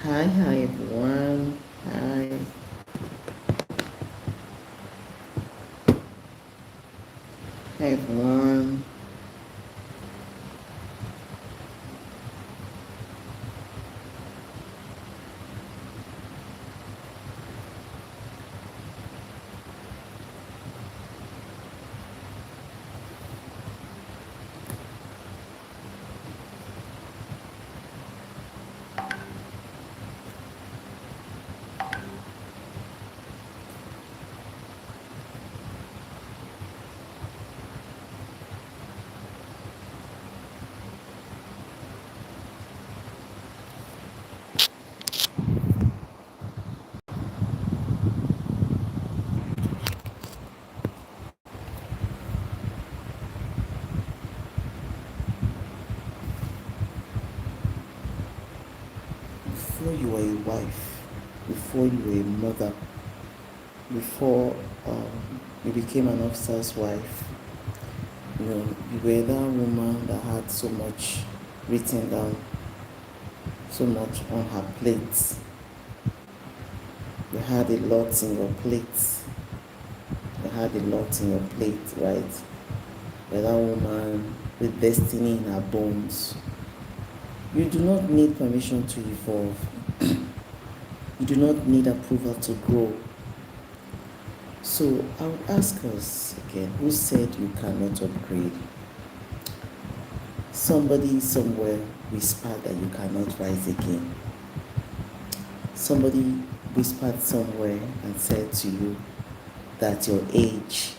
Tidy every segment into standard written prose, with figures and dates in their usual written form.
Hi everyone. Hi. Hi everyone. Before you were a wife, before you were a mother, before you became an officer's wife, you were that woman that had so much written down, so much on her plate. You had a lot in your plate. You had a lot in your plate, right? You're that woman with destiny in her bones. You do not need permission to evolve. You do not need approval to grow. So I would ask us again, who said you cannot upgrade? Somebody somewhere whispered that you cannot rise again. Somebody whispered somewhere and said to you that your age,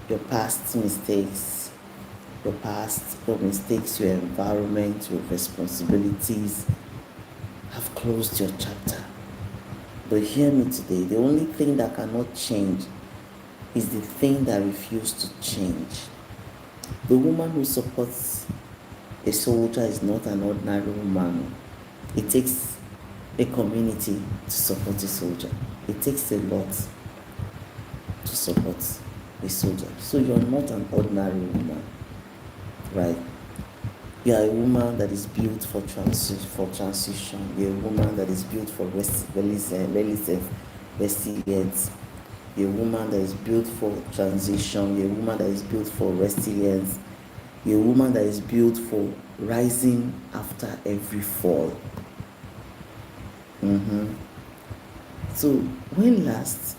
your past mistakes, your mistakes, your environment, your responsibilities have closed your chapter. But hear me today, the only thing that cannot change is the thing that refused to change. The woman who supports a soldier is not an ordinary woman. It takes a community to support a soldier. It takes a lot to support a soldier. So you're not an ordinary woman, right? You are a woman that is built for transition. You're a woman that is built for resilience. You're a woman that is built for transition. You're a woman that is built for resilience. You're a woman that is built for rising after every fall. So when last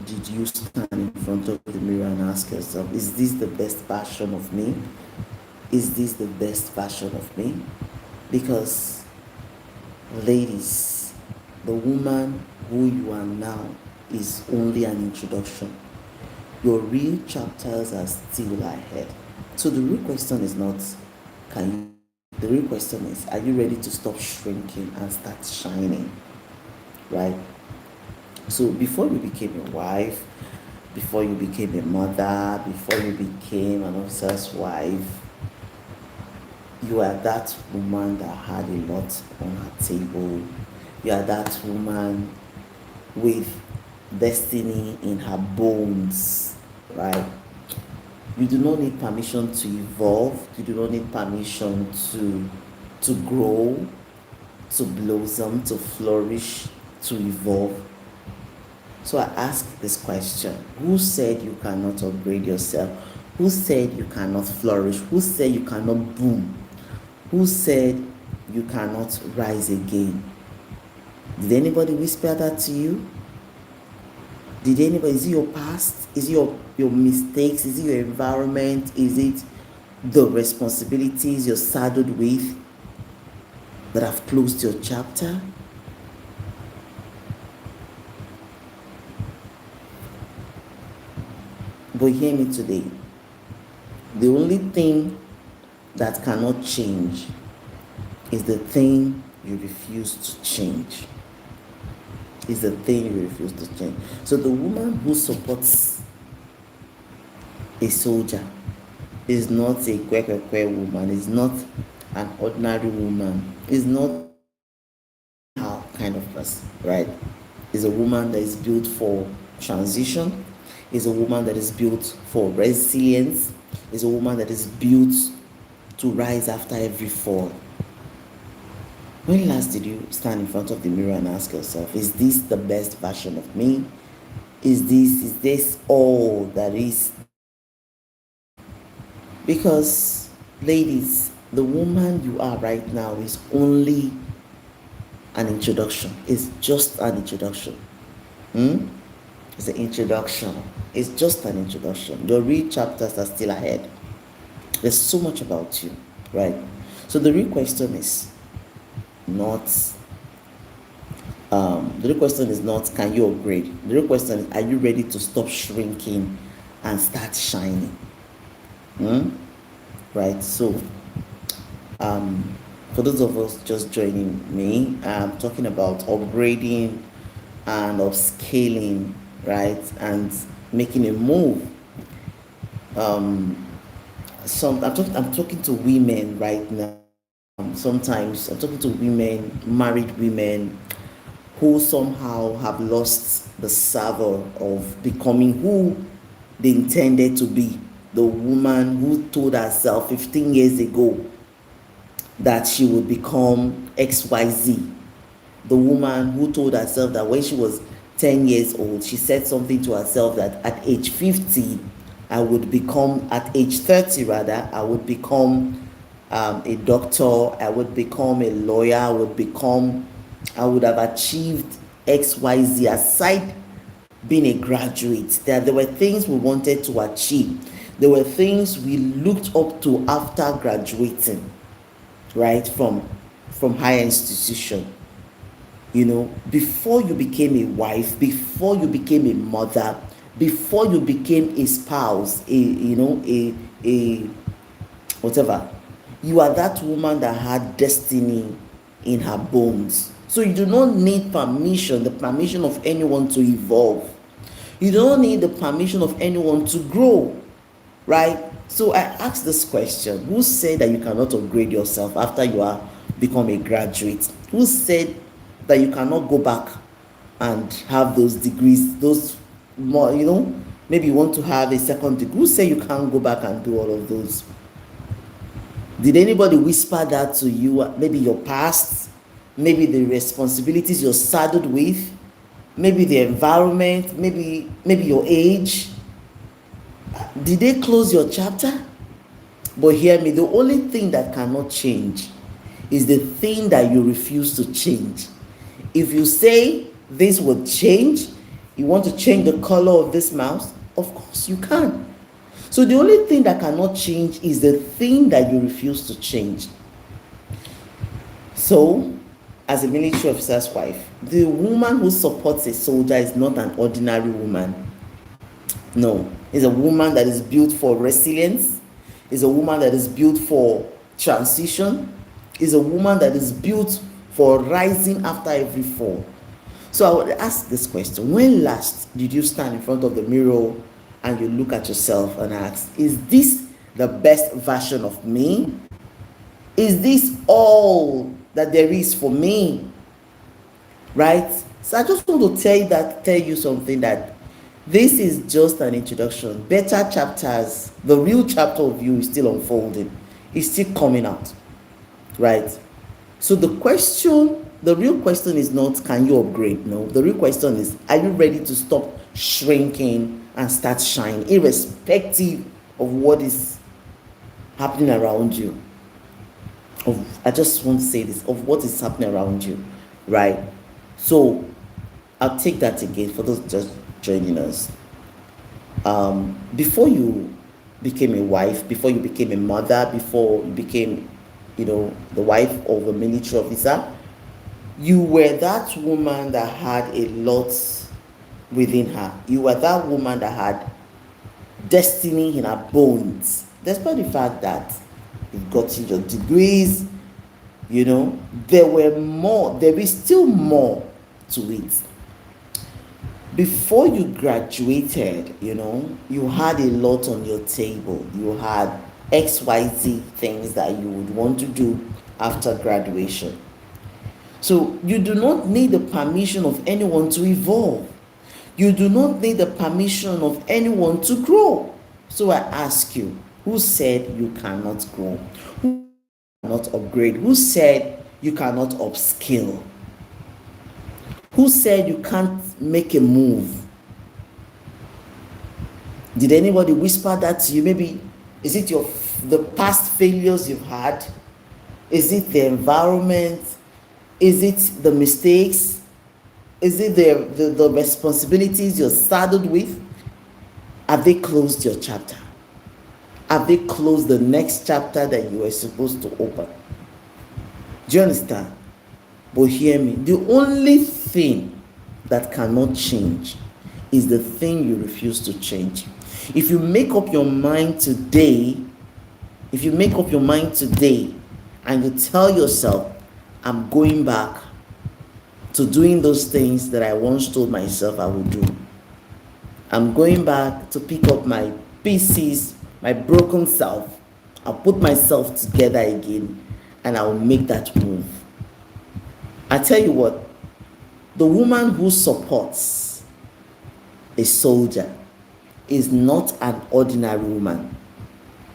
did you stand in front of the mirror and ask yourself, is this the best version of me? Is this the best version of me? Because, ladies, the woman who you are now is only an introduction. Your real chapters are still ahead. So the real question is not, the real question is, are you ready to stop shrinking and start shining? Right? So before you became a wife, before you became a mother, before you became an officer's wife, you are that woman that had a lot on her table. You are that woman with destiny in her bones, right? You do not need permission to evolve. You do not need permission to grow, to blossom, to flourish, to evolve. So I ask this question: who said you cannot upgrade yourself? Who said you cannot flourish? Who said you cannot boom? Who said you cannot rise again? Did anybody whisper that to you? Did anybody? Is it your past? Is it your mistakes? Is it your environment? Is it the responsibilities you're saddled with that have closed your chapter? But hear me today. The only thing that cannot change is the thing you refuse to change. Is the thing you refuse to change. So the woman who supports a soldier is not a kwekwe woman, is not an ordinary woman, is not how kind of person, right? Is a woman that is built for transition, is a woman that is built for resilience, is a woman that is built to rise after every fall. When last did you stand in front of the mirror and ask yourself, is this the best version of me? Is this all that is? Because, ladies, the woman you are right now is only an introduction. It's just an introduction. It's an introduction. It's just an introduction. Your real chapters are still ahead. There's so much about you, right? So the real question is not can you upgrade. The real question is, are you ready to stop shrinking and start shining? Right? So for those of us just joining me, I'm talking about upgrading and upscaling, right? And making a move. I'm talking to women right now. Sometimes I'm talking to women, married women, who somehow have lost the savor of becoming who they intended to be. The woman who told herself 15 years ago that she would become XYZ. The woman who told herself that when she was 10 years old, she said something to herself that at age 50, at age 30 rather, I would become a doctor, I would become a lawyer, I would have achieved XYZ aside being a graduate. There were things we wanted to achieve. There were things we looked up to after graduating, right, from higher institution. Before you became a wife, before you became a mother, before you became a spouse, a whatever, you are that woman that had destiny in her bones. So you do not need the permission of anyone to evolve. You don't need the permission of anyone to grow, right? So I asked this question: who said that you cannot upgrade yourself after you are become a graduate? Who said that you cannot go back and have those degrees, those more, maybe you want to have a second degree? Who said you can't go back and do all of those? Did anybody whisper that to you? Maybe your past, maybe the responsibilities you're saddled with, maybe the environment, maybe your age. Did they close your chapter? But hear me, the only thing that cannot change is the thing that you refuse to change. If you say this will change, you want to change the color of this mouse, of course you can. So the only thing that cannot change is the thing that you refuse to change. So, as a military officer's wife, the woman who supports a soldier is not an ordinary woman. No, it's a woman that is built for resilience. It's a woman that is built for transition. It's a woman that is built for rising after every fall. So I would ask this question: when last did you stand in front of the mirror and you look at yourself and ask, is this the best version of me? Is this all that there is for me? Right? So I just want to tell you something, that this is just an introduction. Better chapters, the real chapter of you is still unfolding. It's still coming out. Right? So the real question is not, can you upgrade? No. The real question is, are you ready to stop shrinking and start shining, irrespective of what is happening around you? I just want to say this, of what is happening around you, right? So I'll take that again for those just joining us. Before you became a wife, before you became a mother, before you became, the wife of a military officer, you were that woman that had a lot within her. You were that woman that had destiny in her bones, despite the fact that you've gotten your degrees. There is still more to it. Before you graduated, you had a lot on your table. You had XYZ things that you would want to do after graduation. So you do not need the permission of anyone to evolve. You do not need the permission of anyone to grow. So I ask you, who said you cannot grow? Who cannot upgrade? Who said you cannot upskill? Who said you can't make a move? Did anybody whisper that to you? Maybe, is it the past failures you've had? Is it the environment? Is it the mistakes? Is it the responsibilities you're saddled with? Have they closed your chapter? Have they closed the next chapter that you were supposed to open? Do you understand? But hear me. The only thing that cannot change is the thing you refuse to change. If you make up your mind today, and you tell yourself, I'm going back to doing those things that I once told myself I would do. I'm going back to pick up my pieces, my broken self. I'll put myself together again and I'll make that move. I tell you what, the woman who supports a soldier is not an ordinary woman.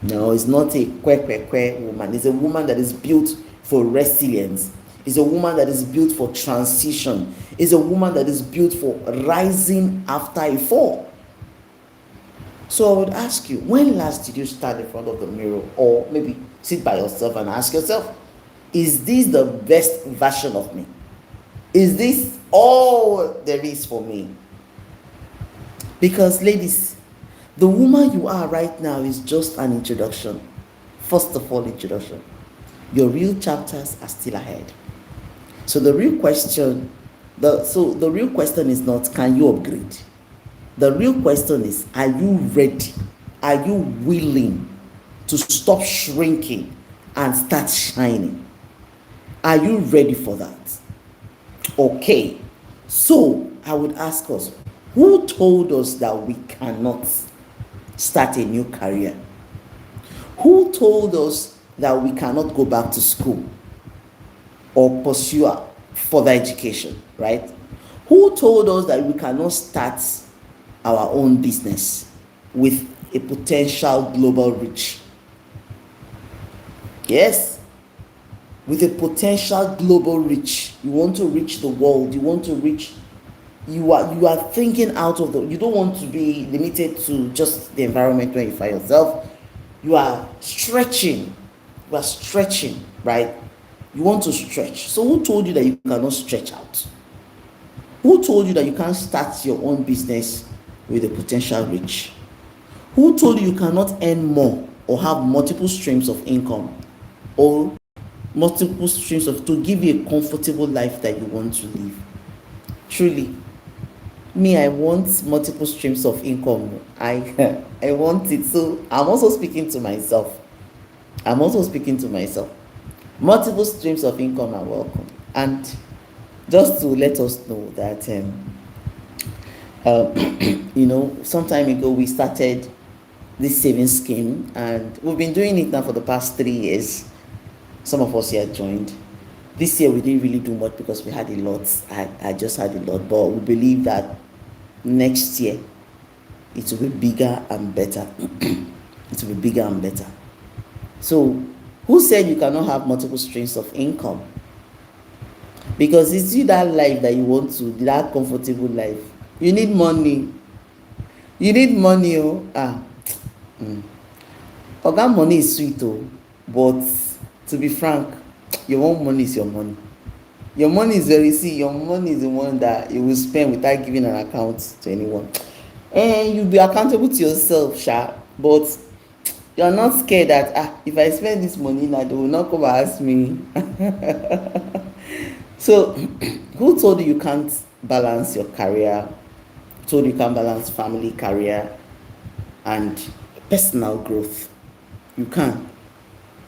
No, it's not a kwe woman. It's a woman that is built for resilience. It's a woman that is built for transition. It's a woman that is built for rising after a fall. So I would ask you, when last did you stand in front of the mirror, or maybe sit by yourself and ask yourself, is this the best version of me? Is this all there is for me? Because ladies, the woman you are right now is just an introduction. First of all, introduction. Your real chapters are still ahead. So the real question is not, can you upgrade? The real question is, are you ready? Are you willing to stop shrinking and start shining? Are you ready for that? Okay. So I would ask us, who told us that we cannot start a new career? Who told us that we cannot go back to school or pursue further education, right? Who told us that we cannot start our own business with a potential global reach? Yes, with a potential global reach. You want to reach the world. You are thinking out of you don't want to be limited to just the environment where you find yourself. You are stretching, right? You want to stretch. So who told you that you cannot stretch out? Who told you that you can't start your own business with a potential reach? Who told you cannot earn more or have multiple streams of income or multiple streams to give you a comfortable life that you want to live? Truly, me, I want multiple streams of income. I want it. So I'm also speaking to myself. Multiple streams of income are welcome. And just to let us know that, some time ago we started this savings scheme, and we've been doing it now for the past 3 years. Some of us here joined. This year we didn't really do much because we had a lot. I just had a lot, but we believe that next year it will be bigger and better. So who said you cannot have multiple streams of income? Because it's you that life that you want to, that comfortable life. You need money. Organ money is sweet, but to be frank, your own money is your money. Your money is your money is the one that you will spend without giving an account to anyone. And you'll be accountable to yourself, but you're not scared that if I spend this money now, they will not come and ask me. So who told you can't balance your career? Who told you can't balance family, career, and personal growth? You can.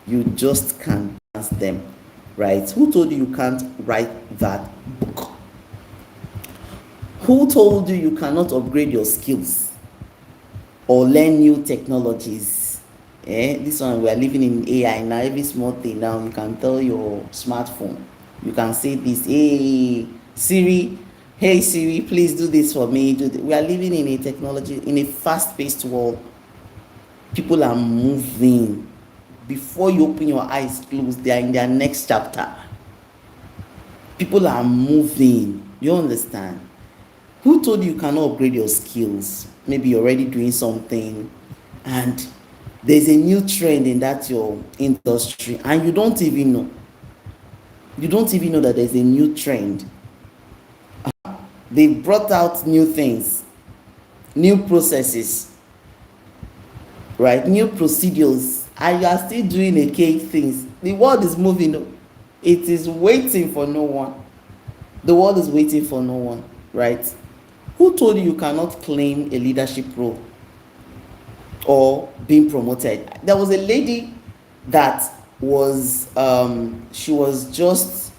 You just can't balance them, right? Who told you can't write that book? Who told you cannot upgrade your skills or learn new technologies? This one, we are living in AI now. Every small thing now, you can tell your smartphone. You can say this, hey Siri, please do this for me. We are living in a technology, in a fast-paced world. People are moving. Before you open your eyes closed, they are in their next chapter. People are moving. You understand? Who told you cannot upgrade your skills? Maybe you're already doing something and there's a new trend in that your industry and you don't even know. You don't even know that there's a new trend. They brought out new things, new processes, right? New procedures, and you are still doing archaic things. The world is moving. It is waiting for no one. The world is waiting for no one, right? Who told you cannot claim a leadership role or being promoted? There was a lady that was, she was just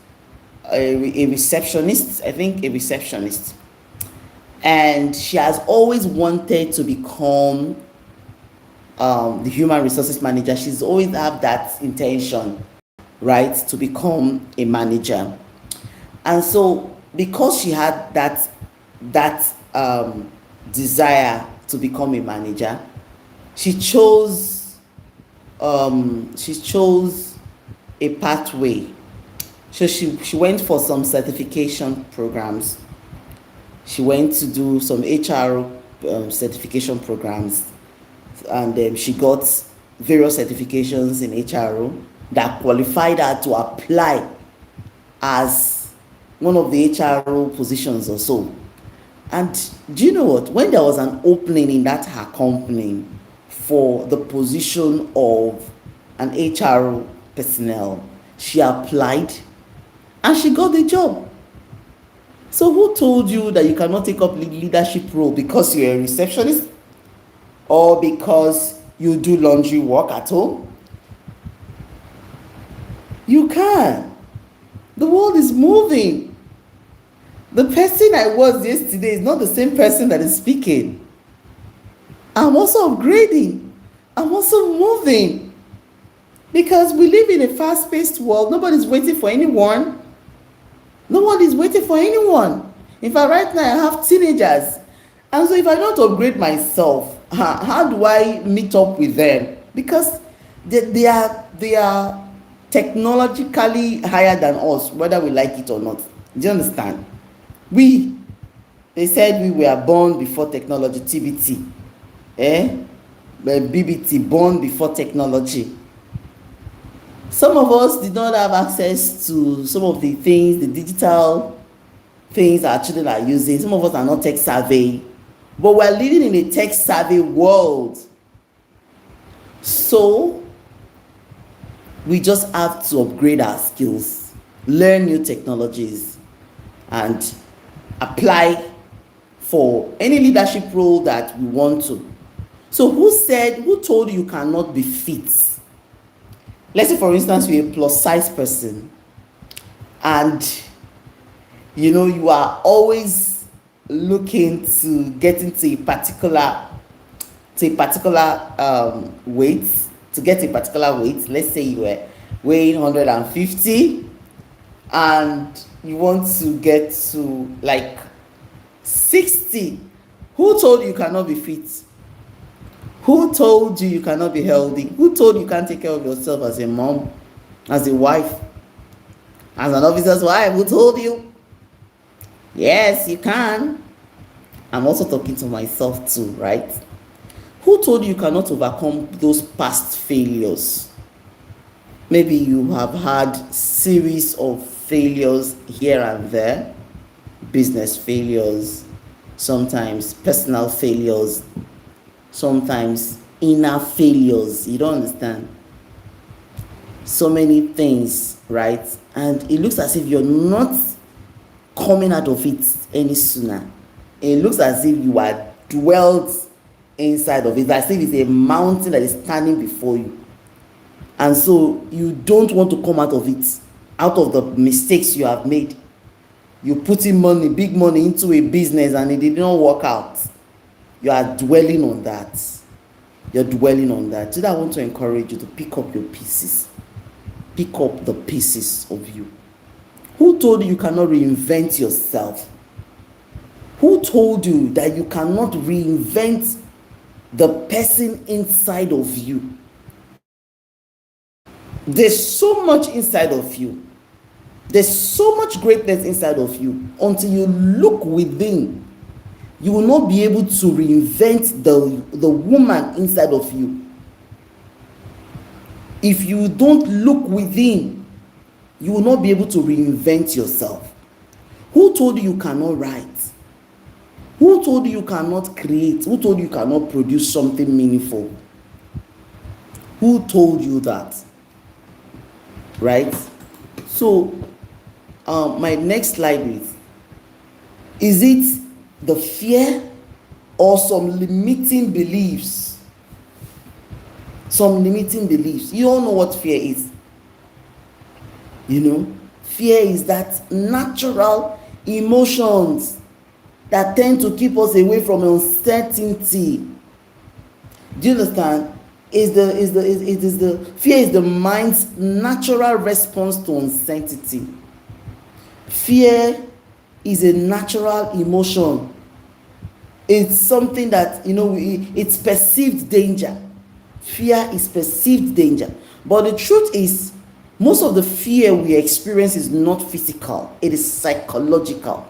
a receptionist, I think a receptionist. And she has always wanted to become the human resources manager. She's always had that intention, right, to become a manager. And so because she had that desire to become a manager, she chose a pathway. So she went for some certification programs. She went to do some HR certification programs, and she got various certifications in HRO that qualified her to apply as one of the HRO positions or so. And do you know what? When there was an opening in that her company for the position of an HRO personnel, she applied and she got the job. So who told you that you cannot take up leadership role because you're a receptionist or because you do laundry work at home? You can. The world is moving. The person I was yesterday is not the same person that is speaking. I'm also upgrading. I'm also moving. Because we live in a fast-paced world. Nobody's waiting for anyone. No one is waiting for anyone. In fact, right now I have teenagers. And so if I don't upgrade myself, how do I meet up with them? Because they are technologically higher than us, whether we like it or not. Do you understand? They said we were born before technology, TBT. BBT, born before technology. Some of us did not have access to some of the things, the digital things our children are using. Some of us are not tech savvy, but we're living in a tech savvy world. So we just have to upgrade our skills, learn new technologies, and apply for any leadership role that we want to. So who told you cannot be fit? Let's say, for instance, you're a plus size person and you are always looking to get into a particular weight, to get a particular weight. Let's say you were weighing 150 and you want to get to like 60. Who told you cannot be fit? Who told you cannot be healthy? Who told you can't take care of yourself as a mom, as a wife, as an officer's wife? Who told you? Yes, you can. I'm also talking to myself too, right? Who told you cannot overcome those past failures? Maybe you have had series of failures here and there, business failures, sometimes personal failures, sometimes inner failures. You don't understand. So many things, right? And it looks as if you're not coming out of it any sooner. It looks as if you are dwelt inside of it, as if it's a mountain that is standing before you. And so you don't want to come out of it, out of the mistakes you have made. You put in money, big money into a business and it did not work out. You are dwelling on that. You're dwelling on that. Today I want to encourage you to pick up your pieces. Pick up the pieces of you. Who told you cannot reinvent yourself? Who told you that you cannot reinvent the person inside of you? There's so much inside of you. There's so much greatness inside of you. Until you look within, you will not be able to reinvent the woman inside of you. If you don't look within, you will not be able to reinvent yourself. Who told you you cannot write? Who told you you cannot create? Who told you you cannot produce something meaningful? Who told you that? Right? So, my next slide is it the fear or some limiting beliefs? Some limiting beliefs. You all know what fear is. Fear is that natural emotions that tend to keep us away from uncertainty. Do you understand? Fear is the mind's natural response to uncertainty. Fear is a natural emotion. It's something that, it's perceived danger. Fear is perceived danger. But the truth is, most of the fear we experience is not physical. It is psychological.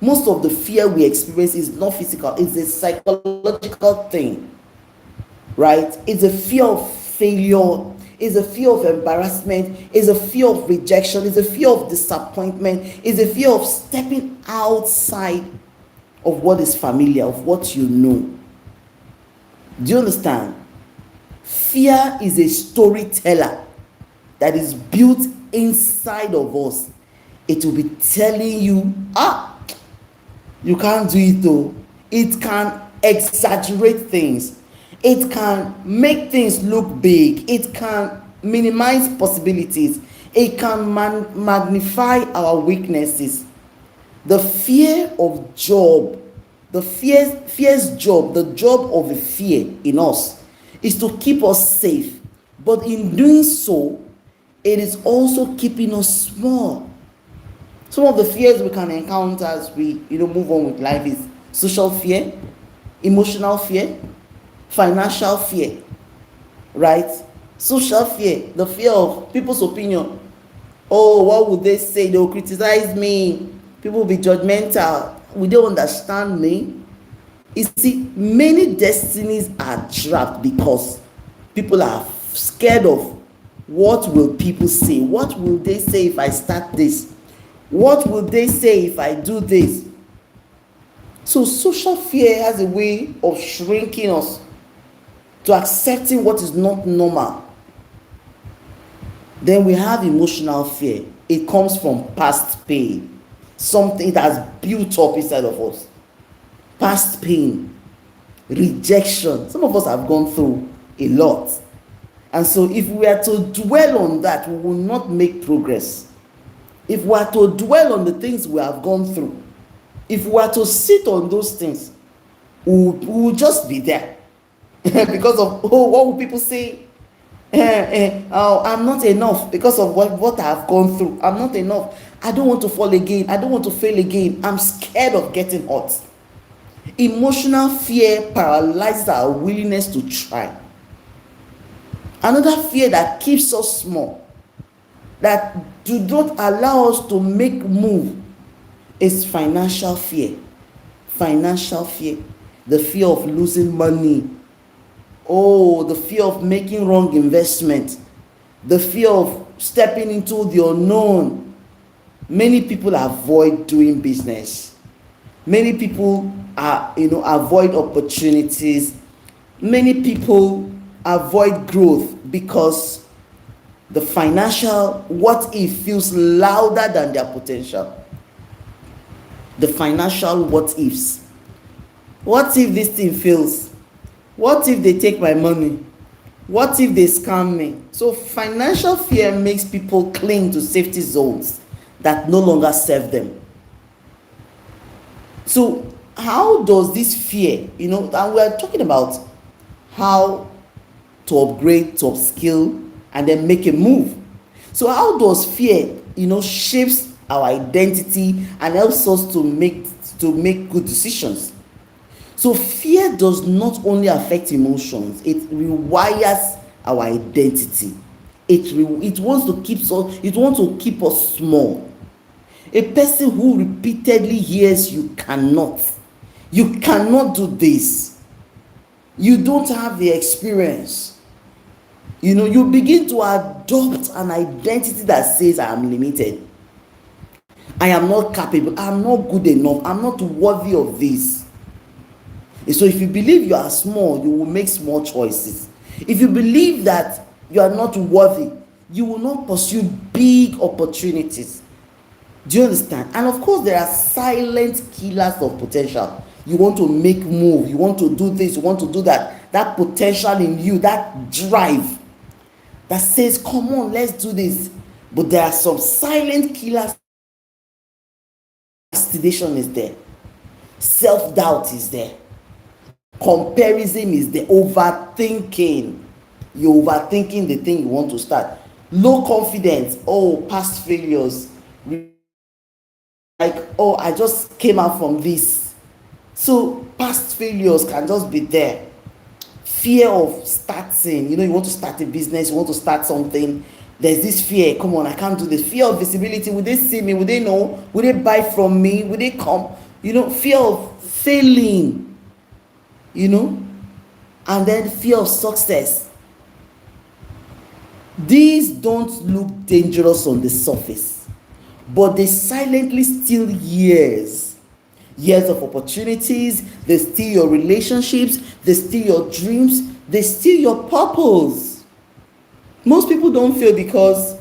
Most of the fear we experience is not physical. It's a psychological thing. Right? It's a fear of failure. It's a fear of embarrassment. It's a fear of rejection. It's a fear of disappointment. It's a fear of stepping outside of what is familiar, of what you know. Do you understand? Fear is a storyteller that is built inside of us. It will be telling you, you can't do it though. It can exaggerate things. It can make things look big. It can minimize possibilities. It can magnify our weaknesses. The fear of job, fear's job, the job of the fear in us is to keep us safe. But in doing so, it is also keeping us small. Some of the fears we can encounter as we move on with life is social fear, emotional fear, financial fear, right? Social fear, the fear of people's opinion. Oh, what would they say? They will criticize me. People will be judgmental. Will they understand me? You see, many destinies are trapped because people are scared of what will people say? What will they say if I start this? What will they say if I do this? So social fear has a way of shrinking us to accepting what is not normal. Then we have emotional fear. It comes from past pain. Something that has built up inside of us. Past pain, rejection. Some of us have gone through a lot. And so if we are to dwell on that, we will not make progress. If we are to dwell on the things we have gone through, if we are to sit on those things, we will just be there. Because of, what will people say? I'm not enough because of what I have gone through. I'm not enough. I don't want to fall again. I don't want to fail again. I'm scared of getting hurt. Emotional fear paralyzes our willingness to try. Another fear that keeps us small, that do not allow us to make move, is financial fear. Financial fear. The fear of losing money. Oh, the fear of making wrong investment. The fear of stepping into the unknown. Many people avoid doing business. Many people avoid opportunities. Many people avoid growth because the financial what if feels louder than their potential. The financial what ifs. What if this thing fails? What if they take my money? What if they scam me? So financial fear makes people cling to safety zones that no longer serve them. So how does this fear, and we are talking about how to upgrade, to upskill, and then make a move. So how does fear, shapes our identity and helps us to make good decisions? So fear does not only affect emotions, it rewires our identity. It wants to keep us small. A person who repeatedly hears you cannot do this. You don't have the experience. You begin to adopt an identity that says, I am limited. I am not capable. I am not good enough. I'm not worthy of this. And so if you believe you are small, you will make small choices. If you believe that you are not worthy, you will not pursue big opportunities. Do you understand? And of course, there are silent killers of potential. You want to make move, you want to do this, you want to do that. That potential in you, that drive that says, come on, let's do this. But there are some silent killers. Procrastination is there. Self-doubt is there. Comparison is there. Overthinking. You're overthinking the thing you want to start. Low confidence. Past failures. I just came out from this. So past failures can just be there. Fear of starting. You want to start a business, you want to start something. There's this fear. Come on, I can't do this. Fear of visibility. Will they see me? Will they know? Will they buy from me? Will they come? Fear of failing. And then fear of success. These don't look dangerous on the surface, but they silently steal years of opportunities. They steal your relationships. They steal your dreams. They steal your purpose. Most people don't fail because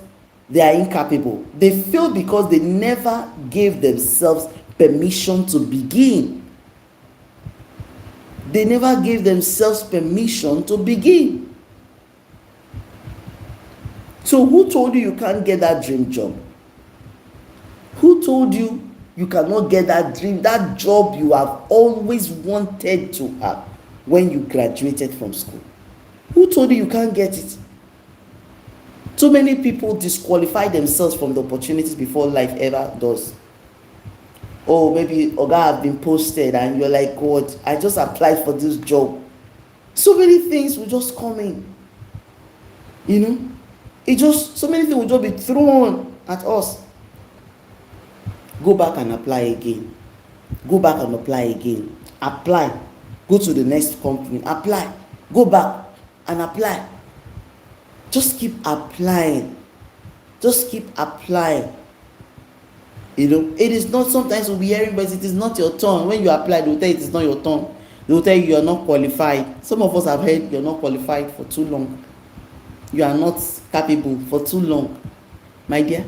they are incapable. They fail because they never gave themselves permission to begin. They never gave themselves permission to begin. So who told you can't get that dream job? Who told you cannot get that job you have always wanted to have when you graduated from school? Who told you can't get it? So many people disqualify themselves from the opportunities before life ever does. Maybe Oga have been posted and you're like, God, I just applied for this job. So many things will just come in. So many things will just be thrown at us. Go back and apply again. Go back and apply again. Apply. Go to the next company. Apply. Go back and apply. Just keep applying. Just keep applying. It is not, sometimes we'll be hearing, but it is not your turn. When you apply, they will tell you it is not your turn. They will tell you are not qualified. Some of us have heard you're not qualified for too long. You are not capable for too long. My dear,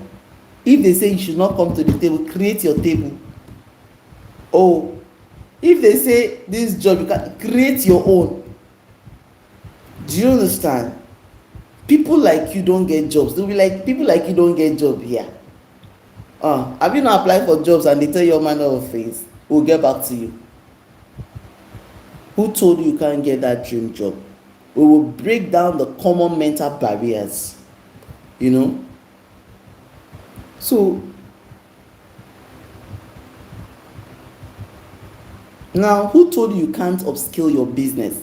if they say you should not come to the table, create your table. If they say this job, you can create your own. Do you understand? People like you don't get jobs. They'll be like, people like you don't get job here. Have you not applied for jobs and they tell you all manner of things? We'll get back to you. Who told you can't get that dream job? We will break down the common mental barriers. So now, who told you can't upskill your business?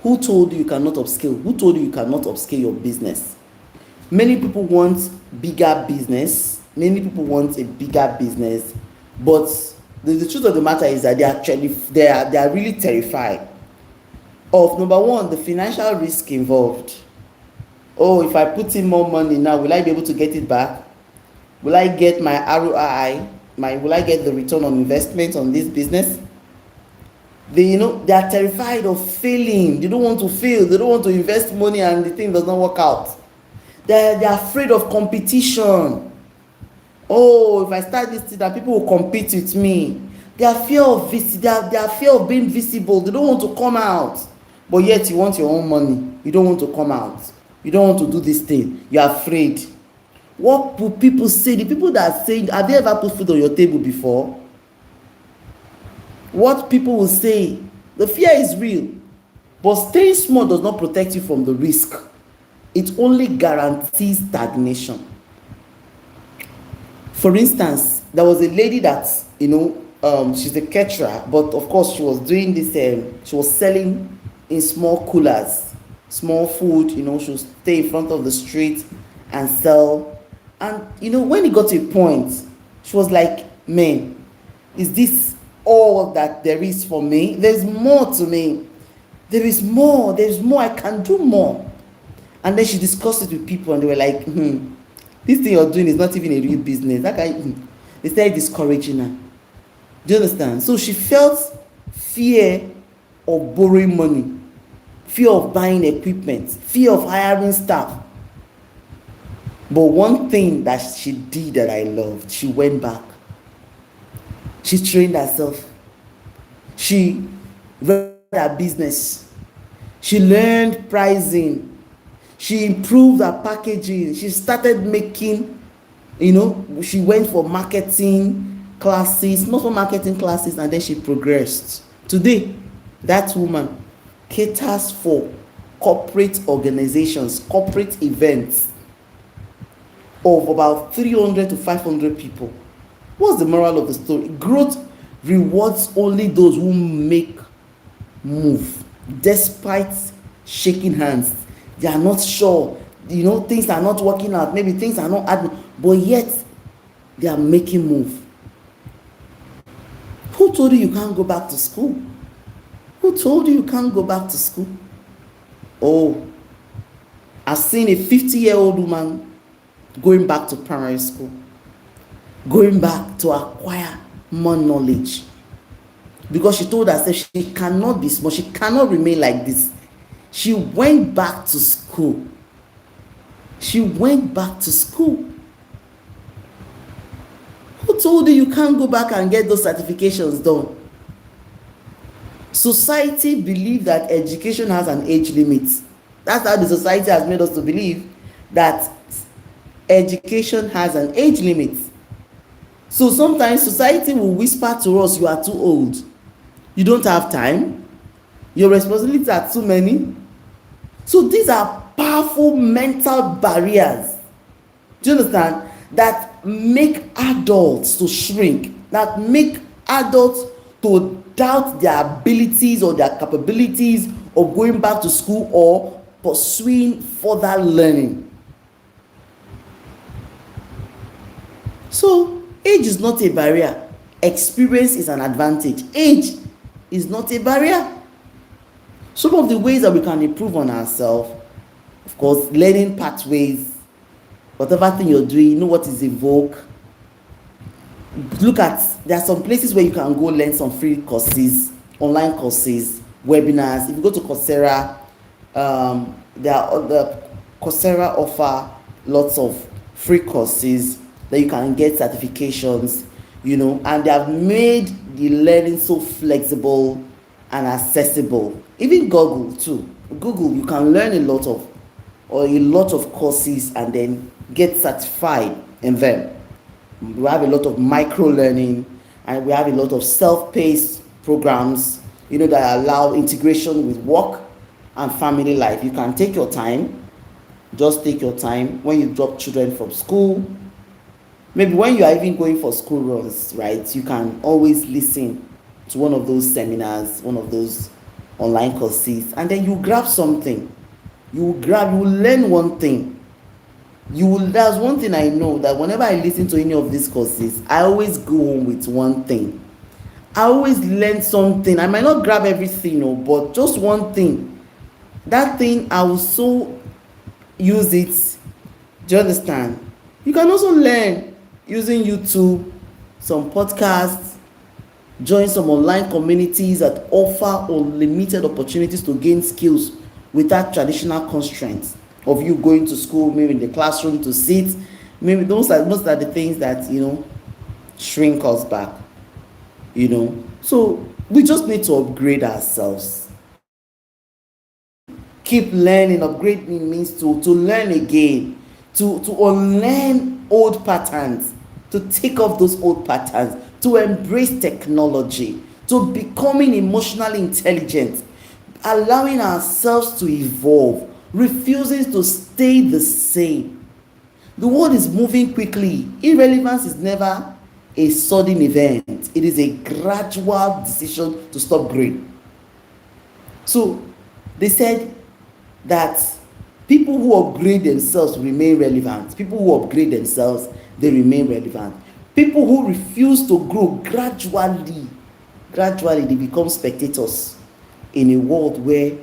Who told you cannot upskill? Who told you cannot upskill your business? Many people want bigger business. Many people want a bigger business, but the truth of the matter is that they are really terrified of, number one, the financial risk involved. If I put in more money now, will I be able to get it back? Will I get my ROI? Will I get the return on investment on this business? They are terrified of failing. They don't want to fail. They don't want to invest money and the thing does not work out. They are afraid of competition. If I start this thing, that people will compete with me. They are fear of being visible. They don't want to come out. But yet you want your own money. You don't want to come out. You don't want to do this thing. You are afraid. What will people say? The people that are saying, have you ever put food on your table before? What people will say. The fear is real. But staying small does not protect you from the risk. It only guarantees stagnation. For instance, there was a lady that, she's a caterer, but of course she was doing this, she was selling in small coolers, small food, she would stay in front of the street and sell. And, when it got to a point, She was like, man, is this all that there is for me? There's more to me. There is more. There's more. I can do more. And then she discussed it with people, and they were like, this thing you're doing is not even a real business. That guy, they started discouraging her. Do you understand? So she felt fear of borrowing money, fear of buying equipment, fear of hiring staff. But one thing that she did that I loved, she went back. She trained herself. She read her business. She learned pricing. She improved her packaging. She started making, she went for marketing classes, multiple marketing classes, and then she progressed. Today, that woman caters for corporate organizations, corporate events of about 300 to 500 people. What's the moral of the story? Growth rewards only those who make move, despite shaking hands. They are not sure, things are not working out, maybe things are not happening, but yet they are making move. Who told you you can't go back to school? Who told you you can't go back to school? Oh, I've seen a 50-year-old woman going back to primary school, going back to acquire more knowledge, because she told herself she cannot be small, she cannot remain like this. She went back to school. She went back to school. Who told you you can't go back and get those certifications done? Society believes that education has an age limit. That's how the society has made us to believe that education has an age limit. So sometimes society will whisper to us, you are too old. You don't have time. Your responsibilities are too many. So these are powerful mental barriers. Do you understand? That make adults to shrink, that make adults to doubt their abilities or their capabilities of going back to school or pursuing further learning. So age is not a barrier. Experience is an advantage. Age is not a barrier. Some of the ways that we can improve on ourselves, of course, learning pathways, whatever thing you're doing, you know what is in vogue. Look at, there are some places where you can go learn some free courses, online courses, webinars. If you go to Coursera, the Coursera offer lots of free courses that you can get certifications, and they have made the learning so flexible and accessible. Even Google too. Google, you can learn a lot of courses and then get certified in them. We have a lot of micro learning, and we have a lot of self-paced programs, that allow integration with work and family life. You can take your time. Just take your time when you drop children from school. Maybe when you are even going for school runs, right? You can always listen to one of those seminars, one of those online courses, and then you grab something. You will learn one thing. That's one thing I know, that whenever I listen to any of these courses, I always go home with one thing. I always learn something. I might not grab everything, but just one thing. That thing, I will so use it. Do you understand? You can also learn using YouTube, some podcasts, join some online communities that offer unlimited opportunities to gain skills without traditional constraints of you going to school, maybe in the classroom to sit. Maybe most are the things that shrink us back. So we just need to upgrade ourselves. Keep learning. Upgrading means to learn again, to unlearn old patterns, to take off those old patterns, to embrace technology, to becoming emotionally intelligent, allowing ourselves to evolve, refusing to stay the same. The world is moving quickly. Irrelevance is never a sudden event. It is a gradual decision to stop growing. So they said that people who upgrade themselves remain relevant. People who upgrade themselves, they remain relevant. People who refuse to grow, gradually they become spectators in a world where,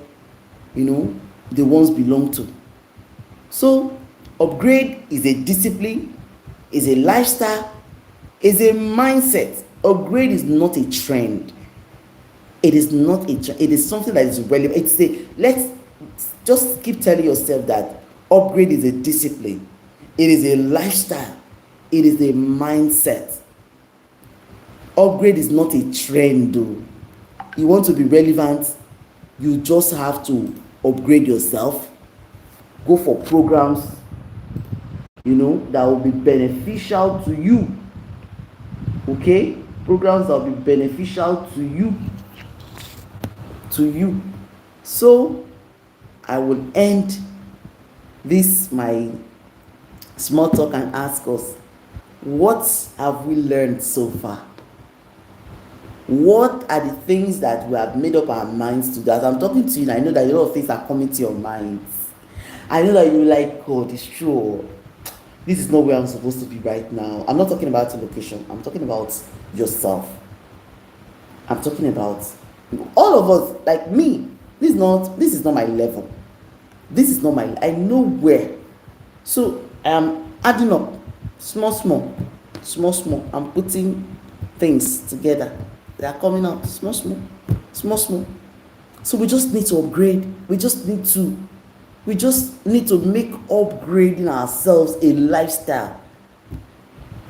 they once belonged to. So upgrade is a discipline, is a lifestyle, is a mindset. Upgrade is not a trend. It is not a trend. It is something that is relevant. Let's just keep telling yourself that upgrade is a discipline. It is a lifestyle. It is a mindset. Upgrade is not a trend though. You want to be relevant, you just have to upgrade yourself. Go for programs, that will be beneficial to you. Okay? Programs that will be beneficial to you. So, I will end this, my small talk, and ask us, what have we learned so far? What are the things that we have made up our minds to do? As I'm talking to you, I know that a lot of things are coming to your minds. I know that you're like, God, it's true. This is not where I'm supposed to be right now. I'm not talking about the location. I'm talking about yourself. I'm talking about all of us, like me. This is not my level. This is not I know where. So I am adding up small. I'm putting things together. They are coming out small. So we just need to upgrade. We just need to make upgrading ourselves a lifestyle,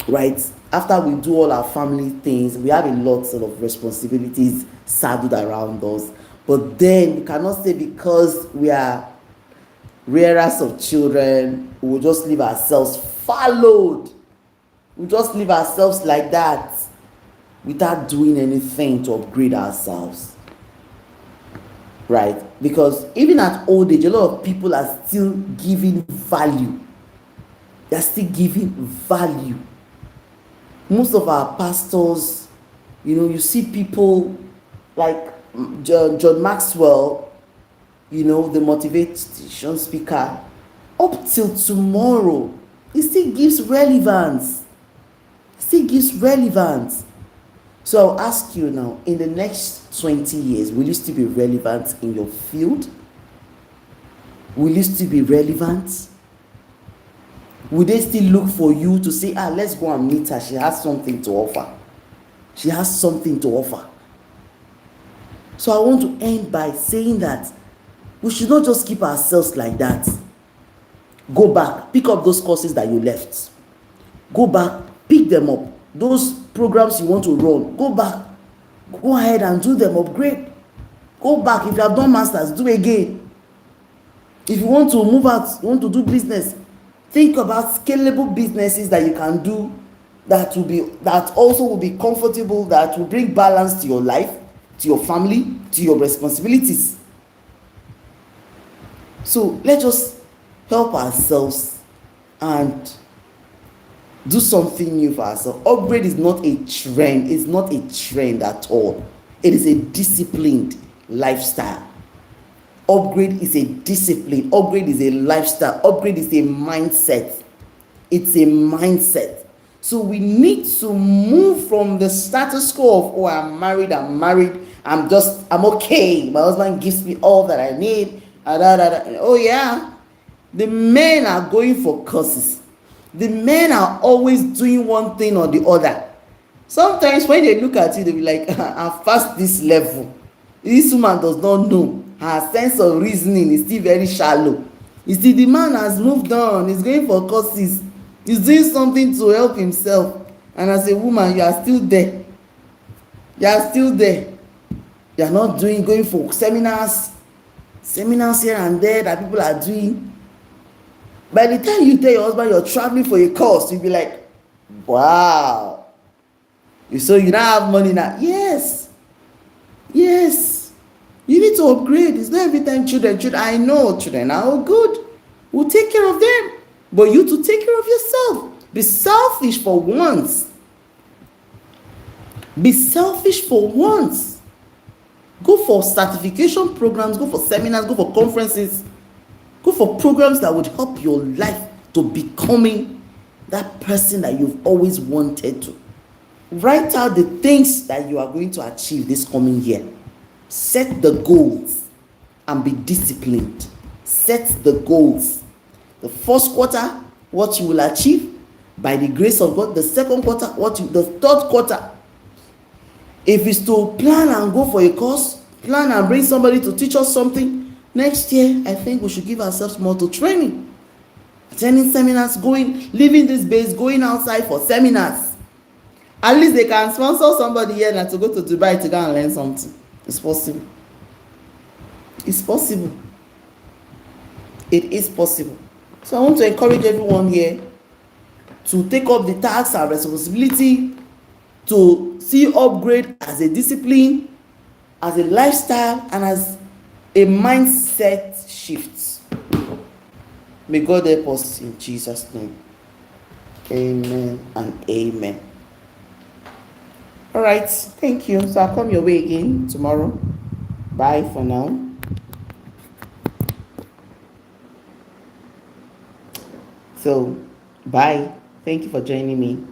right? After we do all our family things, we have a lot of responsibilities saddled around us. But then we cannot say because we are rearers of children, we will just leave ourselves followed. We just leave ourselves like that without doing anything to upgrade ourselves. Right? Because even at old age, a lot of people are still giving value. They are still giving value. Most of our pastors, you see people like John Maxwell, the motivation speaker, up till tomorrow, he still gives relevance. So I'll ask you now, in the next 20 years, will you still be relevant in your field? Will you still be relevant? Will they still look for you to say, let's go and meet her, she has something to offer. So I want to end by saying that we should not just keep ourselves like that. Go back, pick up those courses that you left. Go back, pick them up. Those programs you want to run, go back. Go ahead and do them, upgrade. Go back. If you have done masters, do again. If you want to move out, you want to do business, think about scalable businesses that you can do that also will be comfortable, that will bring balance to your life, to your family, to your responsibilities. So let's just help ourselves and do something new for ourselves. Upgrade is not a trend. It's not a trend at all. It is a disciplined lifestyle. Upgrade is a discipline. Upgrade is a lifestyle. Upgrade is a mindset. It's a mindset. So we need to move from the status quo of, I'm married, I'm okay. My husband gives me all that I need. Oh yeah. The men are going for courses. The men are always doing one thing or the other. Sometimes when they look at you, they'll be like, I'm past this level. This woman does not know. Her sense of reasoning is still very shallow. You see, the man has moved on. He's going for courses. He's doing something to help himself. And as a woman, you are still there. You are not going for seminars here and there that people are doing. By the time you tell your husband you're traveling for a course, you'll be like, wow. So you now have money now. Yes. You need to upgrade. It's not every time children. I know children are all good. We'll take care of them. But you to take care of yourself. Be selfish for once. Go for certification programs. Go for seminars. Go for conferences. Go for programs that would help your life to becoming that person that you've always wanted to. Write out the things that you are going to achieve this coming year. Set the goals and be disciplined. Set the goals. The first quarter, what you will achieve by the grace of God. The second quarter, the third quarter. If it's to plan and go for a course, plan and bring somebody to teach us something, next year, I think we should give ourselves more to training. Attending seminars, leaving this base, going outside for seminars. At least they can sponsor somebody here now to go to Dubai to go and learn something. It's possible. It's possible. It is possible. So I want to encourage everyone here to take up the task and responsibility to see upgrade as a discipline, as a lifestyle, and as a mindset shift. May God help us in Jesus' name. Amen and amen. All right, thank you. So I'll come your way again tomorrow. Bye for now. So, bye. Thank you for joining me.